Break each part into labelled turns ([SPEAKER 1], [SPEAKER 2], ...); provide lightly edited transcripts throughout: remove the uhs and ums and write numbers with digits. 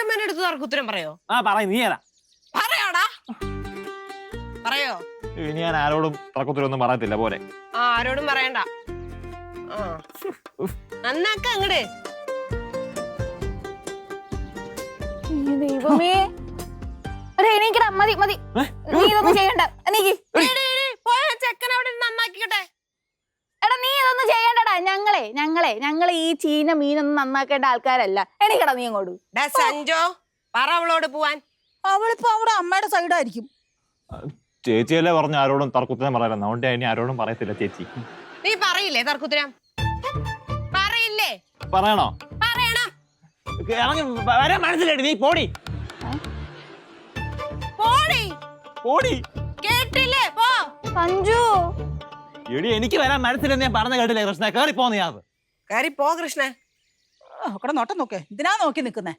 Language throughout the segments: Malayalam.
[SPEAKER 1] അച്ഛമ്മേന്റെ അടുത്ത് തർക്കുത്തരം പറയോ?
[SPEAKER 2] നീ ഏതാ
[SPEAKER 1] പറയാടാ, പറയോ?
[SPEAKER 2] ഇനി ഞാൻ ആരോടും തർക്കുത്തരം ഒന്നും പറയത്തില്ല പോലെ.
[SPEAKER 1] ആരോടും പറയണ്ട. നന്നാക്ക അങ്ങട്.
[SPEAKER 3] ദൈവമേ, എണീക്കടാ, മതി മതി, നീ ഇതൊന്നും ചെയ്യണ്ട.
[SPEAKER 1] ചെക്കൻ അവിടെ നന്നാക്കിക്കട്ടെ.
[SPEAKER 3] എടാ നീ ഇതൊന്നും ചെയ്യണ്ടടാ. ഞങ്ങളെ ഈ ചീന മീനൊന്നും നന്നാക്കേണ്ട ആൾക്കാരല്ല. എണീക്കടാ നീ അങ്ങോട്ട്.
[SPEAKER 1] സഞ്ജോ, പറ അവളോട് പോവാൻ.
[SPEAKER 4] അവളിപ്പോ അവിടെ അമ്മയുടെ സൈഡായിരിക്കും.
[SPEAKER 2] ചേച്ചിയല്ലേ പറഞ്ഞ ആരോടും തർക്കുത്തരം പറയലെന്ന്, അതുകൊണ്ട് ഇനി ആരോടും പറയത്തില്ല ചേച്ചി.
[SPEAKER 1] നീ പറയില്ലേ തർക്കുത്തരം? പറയില്ലേ?
[SPEAKER 2] പറയണോ?
[SPEAKER 1] പറയണം.
[SPEAKER 2] വരാൻ മനസ്സിലായി. നീ പോടി
[SPEAKER 1] പോടി
[SPEAKER 2] പോടി.
[SPEAKER 1] കേട്ടില്ലേ? പോ
[SPEAKER 3] സഞ്ജു.
[SPEAKER 2] എടി എനിക്ക് വരാൻ മനസ്സിലെന്ന് ഞാൻ പറഞ്ഞ കേട്ടില്ലേ കൃഷ്ണ? കേറി പോന്നെയാത്.
[SPEAKER 1] കയറി പോ കൃഷ്ണ.
[SPEAKER 4] അവിടെ നോട്ടം നോക്കേ, ഇതിനാ നോക്കി നിക്കുന്നേ.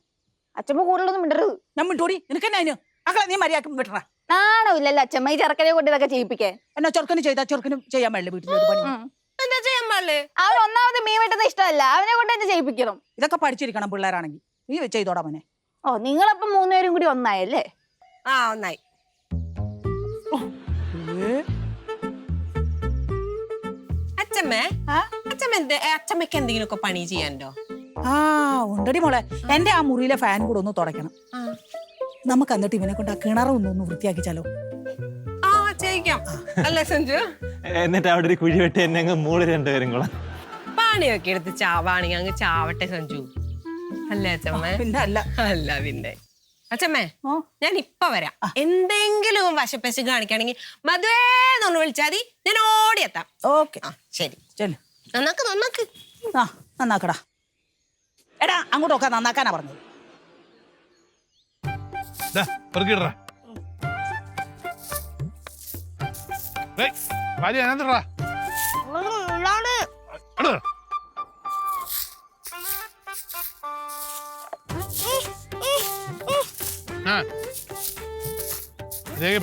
[SPEAKER 3] അച്ഛമ്മ കൂടുതലൊന്നും മിണ്ടരുത്.
[SPEAKER 4] ഞാൻ മിണ്ടോടി, നിനക്ക് തന്നെ അതിന് മക്കളെ നീ മര്യാദക്ക് വിട്ടറ.
[SPEAKER 3] നാണോ ഇല്ലല്ലോ അച്ഛമ്മ ഈ ചെറുക്കനെ കൊണ്ട് ഇതൊക്കെ ചെയ്യിപ്പിക്കേ.
[SPEAKER 4] എന്നാ ചെറുക്കന് ചെയ്താ ചെറുക്കനും ചെയ്യാൻ പാടില്ല വീട്ടിൽ ഒരു പണി.
[SPEAKER 1] എന്താ ചെയ്യാൻ പാടില്ലേ?
[SPEAKER 3] അവൻ ഒന്നാമത് മീൻ വെട്ടുന്ന ഇഷ്ടമല്ല, അവനെ കൊണ്ട് തന്നെ ചെയ്യിപ്പിക്കണം.
[SPEAKER 4] ഇതൊക്കെ പഠിച്ചിരിക്കണം പിള്ളേരാണെങ്കിൽ. നീ ചെയ്തോടാ മോനെ.
[SPEAKER 3] ഓ, നിങ്ങളപ്പം 3 പേരും കൂടി ഒന്നായല്ലേ?
[SPEAKER 1] ഒന്നായി. അച്ഛമ്മക്ക് എന്തെങ്കിലുമൊക്കെ പണി ചെയ്യാനുണ്ടോ?
[SPEAKER 4] ഉണ്ടടി മോളെ, എന്റെ ആ മുറിയിലെ ഫാൻ കൂടെ ഒന്ന് തുടയ്ക്കണം. നമുക്ക് എന്നിട്ട് ഇവനെ കൊണ്ട് ആ കിണറൊന്ന് വൃത്തിയാക്കിച്ചാലോ?
[SPEAKER 1] അല്ലേ സഞ്ജു?
[SPEAKER 2] എന്നിട്ട് അവിടെ ഒരു കുഴി വെട്ടി എന്നെ അങ്ങ് മൂളി രണ്ടുപേരും കൂടെ
[SPEAKER 1] പാണിയൊക്കെ എടുത്ത് ചാവാണെങ്കിൽ അങ്ങ് ചാവട്ടെ സഞ്ജു. അല്ലേ അച്ഛമ്മ?
[SPEAKER 4] പിന്നെ അല്ല
[SPEAKER 1] പിന്നെ അച്ഛമ്മേ, ഞാൻ ഇപ്പൊ വരാം. എന്തെങ്കിലും വശപ്പശ കാണിക്കുകയാണെങ്കിൽ മധുവേന്നൊന്ന് വിളിച്ചാൽ മതി, ഞാൻ ഓടിയെത്താം.
[SPEAKER 4] ഓക്കെ,
[SPEAKER 1] ശരി.
[SPEAKER 4] ചെല്ലു.
[SPEAKER 1] നന്നാക്ക്.
[SPEAKER 4] നന്നാക്കടാ. എടാ അങ്ങോട്ടൊക്കെ നന്നാക്കാനാ പറഞ്ഞത്.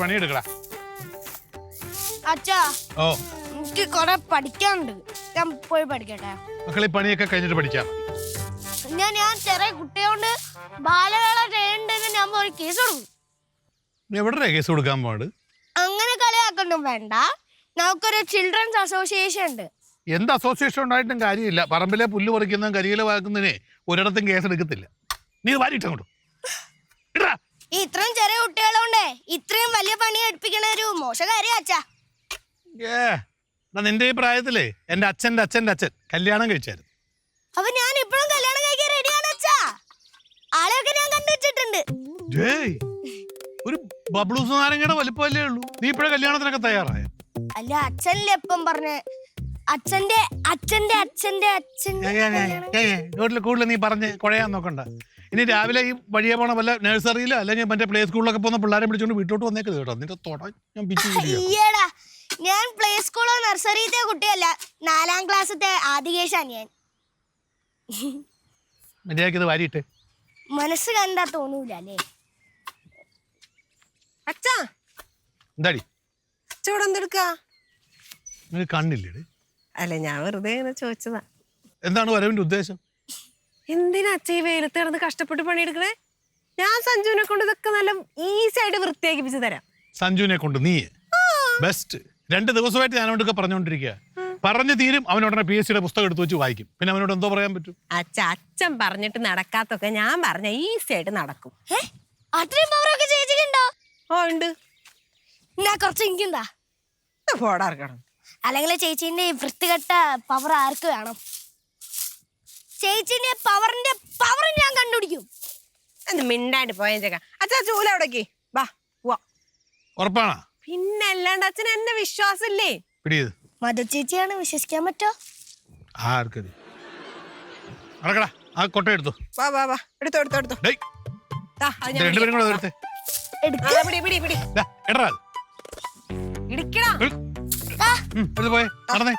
[SPEAKER 5] പണിയെടുക്കടാ.
[SPEAKER 6] അച്ഛാ, എനിക്ക് കൊറേ പഠിക്കാനുണ്ട്. ഞാൻ പോയി പഠിക്കട്ടെ.
[SPEAKER 5] മക്കളെ പണിയൊക്കെ കഴിഞ്ഞിട്ട് പഠിക്കാം.
[SPEAKER 6] ഞാൻ ചെറിയ കുട്ടിയോണ്ട് ബാലവേള ചെയ്യണ്ടെന്ന് ഞാൻ പോയി കേസ് കൊടുക്കും.
[SPEAKER 5] എവിടെ കേസ് കൊടുക്കാൻ പോട്?
[SPEAKER 6] അങ്ങനെ കളിയാക്കൊന്നും വേണ്ട. നമുക്കൊരു ചിൽഡ്രൻസ് അസോസിയേഷൻ ഉണ്ട്.
[SPEAKER 5] എന്ത് അസോസിയേഷൻ ഉണ്ടായിട്ടും കാര്യമില്ല. പറമ്പിലെ പുല്ല് പറിക്കുന്നതും കരിയില വാക്കുന്നതിനെ ഒരിടത്തും കേസ് എടുക്കത്തില്ല. നീ വാരിയിട്ടങ്ങോട്ട്.
[SPEAKER 6] ഇത്രയും ചെറിയ കുട്ടികളുണ്ടേ ഇത്രയും വലിയ പണി എടുപ്പിക്കണ ഒരു മോശകാര്യ അച്ഛാ.
[SPEAKER 5] നിന്റെ ഈ പ്രായത്തിലേ എന്റെ അച്ഛന്റെ അച്ഛന്റെ അച്ഛൻ കല്യാണം കഴിച്ചായിരുന്നു.
[SPEAKER 6] അപ്പൊ ഞാൻ ഇപ്പോഴും കല്യാണം കഴിക്കാൻ റെഡിയാണ് അച്ഛാ. ആളെയൊക്കെ ഞാൻ കണ്ടുവച്ചിട്ടുണ്ട്.
[SPEAKER 5] ഒരു ബബ്ലൂസ് നാരങ്ങയുടെ വലിപ്പമല്ലേ ഉള്ളൂ. നീ ഇപ്പോഴും കല്യാണത്തിനൊക്കെ തയ്യാറായ?
[SPEAKER 6] അല്ല, അച്ഛനല്ലേ എപ്പം പറഞ്ഞ അച്ഛന്റെ അച്ഛന്റെ അച്ഛന്റെ അച്ഛൻ.
[SPEAKER 5] കൂടുതൽ നീ പറഞ്ഞ് കുഴയാൻ നോക്കണ്ട. ഇനി രാവിലെ ഈ വഴിയെ പോണ വല്ല നഴ്സറിയിലോ അല്ലെങ്കിൽ മറ്റേ പ്ലേ സ്കൂളിലൊക്കെ പോകുന്ന പിള്ളേരെ പിടിച്ചോണ്ട് വീട്ടിലോട്ട് വന്നേക്കരുത് കേട്ടോ. നിന്റെ തൊട ഞാൻ
[SPEAKER 6] ഞാൻ പ്ലേ സ്കൂളോ നഴ്സറിയിലത്തെ കുട്ടിയല്ല, 4ാം ക്ലാസ്സിലത്തെ ആദികേശാ ഞാൻ.
[SPEAKER 5] മര്യാദക്ക് ഇത് വാരിയിട്ട്
[SPEAKER 6] മനസ്സ് കണ്ടാ തോന്നൂല അല്ലേ?
[SPEAKER 1] അച്ഛാ,
[SPEAKER 5] എന്താടി
[SPEAKER 1] അച്ഛവിടെ എന്തെടുക്കാ?
[SPEAKER 5] നിനക്ക് കണ്ണില്ലേ?
[SPEAKER 1] അല്ല, ഞാൻ വെറുതെ ചോദിച്ചതാ.
[SPEAKER 5] എന്താണ് വരവിന്റെ ഉദ്ദേശം?
[SPEAKER 1] എന്തിനാ അച്ഛ ഈ വെയിലത്ത് കിടന്ന് കഷ്ടപ്പെട്ട് പണിയെടുക്കണേ? ഞാൻ സഞ്ജുവിനെ കൊണ്ട് ഇതൊക്കെ നല്ല ഈസി ആയിട്ട് വൃത്തിയാക്കിപ്പിച്ച് തരാം.
[SPEAKER 5] സഞ്ജുവിനെ കൊണ്ട് നീ ബെസ്റ്റ്. 2 ദിവസമായിട്ട് ഞാൻ അവനോടൊക്കെ പറഞ്ഞുകൊണ്ടിരിക്കുക. പറഞ്ഞു തീരും, അവനോടനെ PSCയുടെ പുസ്തകം എടുത്ത് വെച്ച് വായിക്കും. പിന്നെ അവനോട് എന്തോ പറയാൻ പറ്റും?
[SPEAKER 1] അച്ഛൻ പറഞ്ഞിട്ട് നടക്കാത്തൊക്കെ ഞാൻ പറഞ്ഞ ഈസി ആയിട്ട് നടക്കും.
[SPEAKER 6] അത്രയും പവറൊക്കെ ചേച്ചിക്കുണ്ടോ?
[SPEAKER 1] ഉണ്ട്.
[SPEAKER 6] ഞാൻ കുറച്ച് എനിക്കുണ്ടാ.
[SPEAKER 1] പോടാർക്കണം.
[SPEAKER 6] അല്ലെങ്കിൽ ചേച്ചീന്റെ വൃത്തികെട്ട പവർ ആർക്ക് വേണം? ചേച്ചിന്റെ പവറിന്റെ പവർ ഞാൻ കണ്ടുപിടിക്കും.
[SPEAKER 1] എന്ത് മിണ്ടാണ്ട് പോയേച്ചേക്കാം. അച്ഛാ, ചൂല അവിടേക്ക് വാ.
[SPEAKER 5] ഉറപ്പാണോ?
[SPEAKER 1] പിന്നെ അല്ലാണ്ട് അച്ഛൻ എന്നെ വിശ്വാസമില്ലേ?
[SPEAKER 6] മധു ചേച്ചിയാണ്, വിശ്വസിക്കാൻ പറ്റോ?
[SPEAKER 5] നടക്കടാ, ആ കൊട്ട എടുത്തു.
[SPEAKER 1] വാ എടുത്തോ.
[SPEAKER 5] രണ്ടുപേരും കൂടെ എടുത്തേ.
[SPEAKER 1] ഇടിക്കടാ.
[SPEAKER 5] പോയെ നടന്നേ.